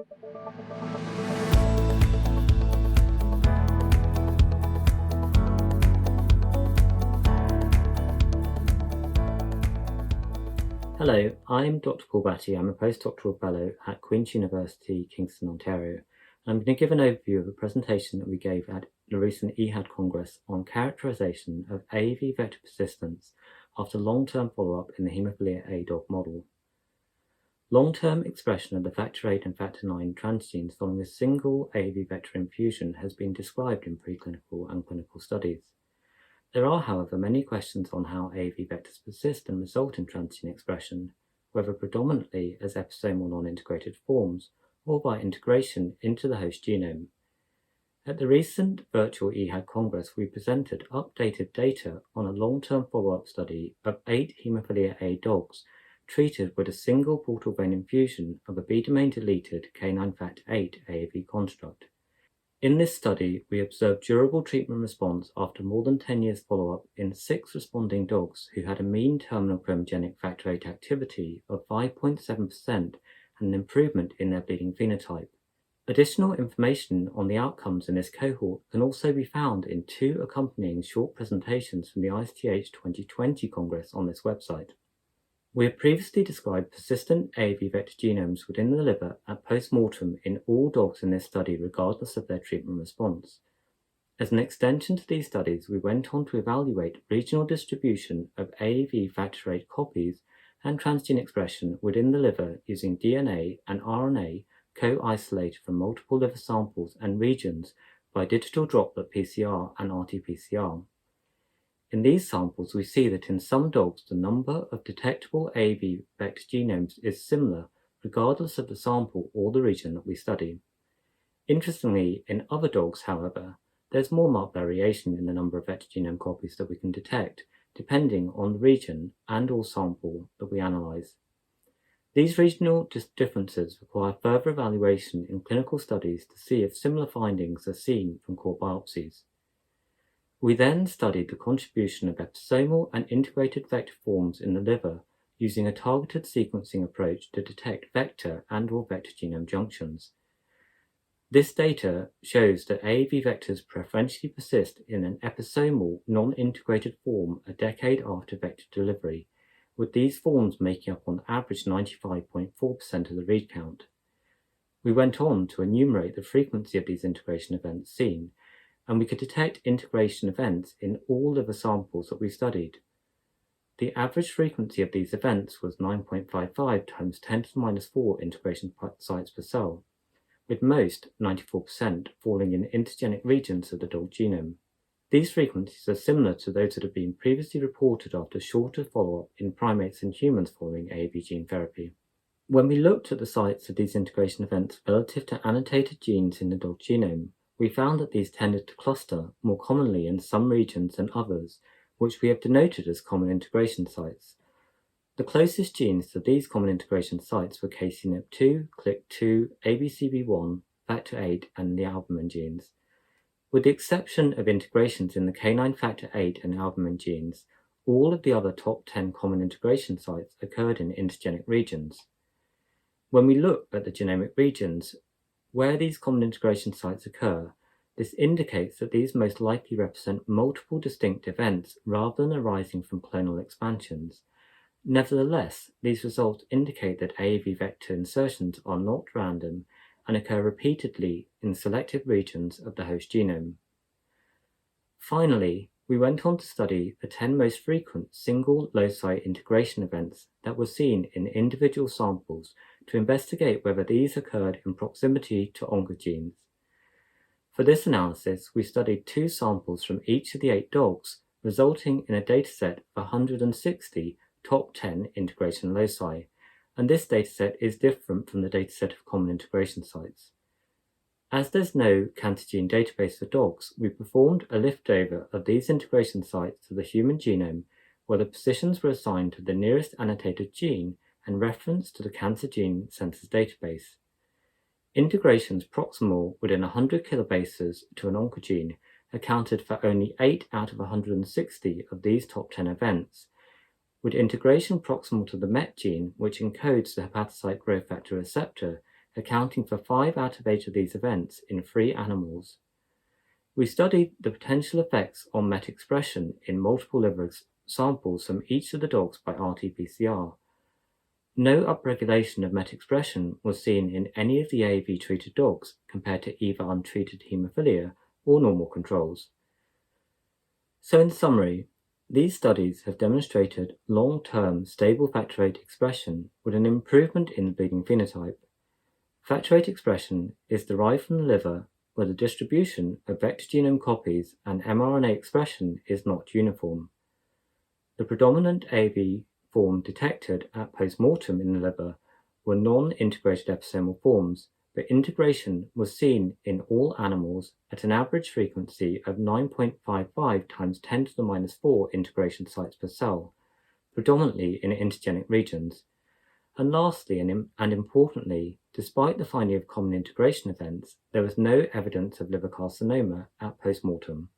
Hello, I'm Dr. Paul Batty. I'm a postdoctoral fellow at Queen's University, Kingston, Ontario. I'm going to give an overview of a presentation that we gave at the recent EHAD Congress on characterization of AAV vector persistence after long-term follow-up in the Hemophilia A dog model. Long-term expression of the factor VIII and factor IX transgenes following a single AAV vector infusion has been described in preclinical and clinical studies. There are, however, many questions on how AAV vectors persist and result in transgene expression, whether predominantly as episomal non-integrated forms or by integration into the host genome. At the recent virtual EHAD Congress, we presented updated data on a long-term follow-up study of 8 Hemophilia A dogs treated with a single portal vein infusion of a B-domain-deleted canine factor VIII AAV construct. In this study, we observed durable treatment response after more than 10 years follow-up in 6 responding dogs who had a mean terminal chromogenic factor VIII activity of 5.7% and an improvement in their bleeding phenotype. Additional information on the outcomes in this cohort can also be found in 2 accompanying short presentations from the ISTH 2020 Congress on this website. We have previously described persistent AAV vector genomes within the liver at post-mortem in all dogs in this study regardless of their treatment response. As an extension to these studies, we went on to evaluate regional distribution of AAV factor VIII copies and transgene expression within the liver using DNA and RNA co-isolated from multiple liver samples and regions by digital droplet PCR and RT-PCR. In these samples, we see that in some dogs, the number of detectable AAV vector genomes is similar regardless of the sample or the region that we study. Interestingly, in other dogs, however, there's more marked variation in the number of vector genome copies that we can detect, depending on the region and/or sample that we analyze. These regional differences require further evaluation in clinical studies to see if similar findings are seen from cord biopsies. We then studied the contribution of episomal and integrated vector forms in the liver using a targeted sequencing approach to detect vector and/or vector genome junctions. This data shows that AAV vectors preferentially persist in an episomal non-integrated form a decade after vector delivery, with these forms making up on average 95.4% of the read count. We went on to enumerate the frequency of these integration events seen, and we could detect integration events in all liver samples that we studied. The average frequency of these events was 9.55 times 10 to the minus 4 integration sites per cell, with most, 94%, falling in intergenic regions of the dog genome. These frequencies are similar to those that have been previously reported after shorter follow-up in primates and humans following AAV gene therapy. When we looked at the sites of these integration events relative to annotated genes in the dog genome, we found that these tended to cluster more commonly in some regions than others, which we have denoted as common integration sites. The closest genes to these common integration sites were KCNIP2, CLIC2, ABCB1, factor VIII, and the albumin genes. With the exception of integrations in the canine factor VIII and albumin genes, all of the other top 10 common integration sites occurred in intergenic regions. When we look at the genomic regions where these common integration sites occur, this indicates that these most likely represent multiple distinct events rather than arising from clonal expansions. Nevertheless, these results indicate that AAV vector insertions are not random and occur repeatedly in selected regions of the host genome. Finally, we went on to study the 10 most frequent single loci integration events that were seen in individual samples to investigate whether these occurred in proximity to oncogenes. For this analysis, we studied 2 samples from each of the 8 dogs, resulting in a dataset of 160 top 10 integration loci, and this dataset is different from the dataset of common integration sites. As there's no cancer gene database for dogs, we performed a liftover of these integration sites to the human genome, where the positions were assigned to the nearest annotated gene and referenced to the cancer gene census database. Integrations proximal within 100 kilobases to an oncogene accounted for only 8 out of 160 of these top 10 events, with integration proximal to the MET gene, which encodes the hepatocyte growth factor receptor, accounting for 5 out of 8 of these events in 3 animals. We studied the potential effects on MET expression in multiple liver samples from each of the dogs by RT-PCR. No upregulation of MET expression was seen in any of the AAV-treated dogs compared to either untreated hemophilia or normal controls. So in summary, these studies have demonstrated long-term stable factor VIII expression with an improvement in the bleeding phenotype. Factor VIII expression is derived from the liver, where the distribution of vector genome copies and mRNA expression is not uniform. The predominant AAV form detected at postmortem in the liver were non-integrated episomal forms, but integration was seen in all animals at an average frequency of 9.55 times 10 to the minus 4 integration sites per cell, predominantly in intergenic regions. And lastly, and importantly, despite the finding of common integration events, there was no evidence of liver carcinoma at postmortem.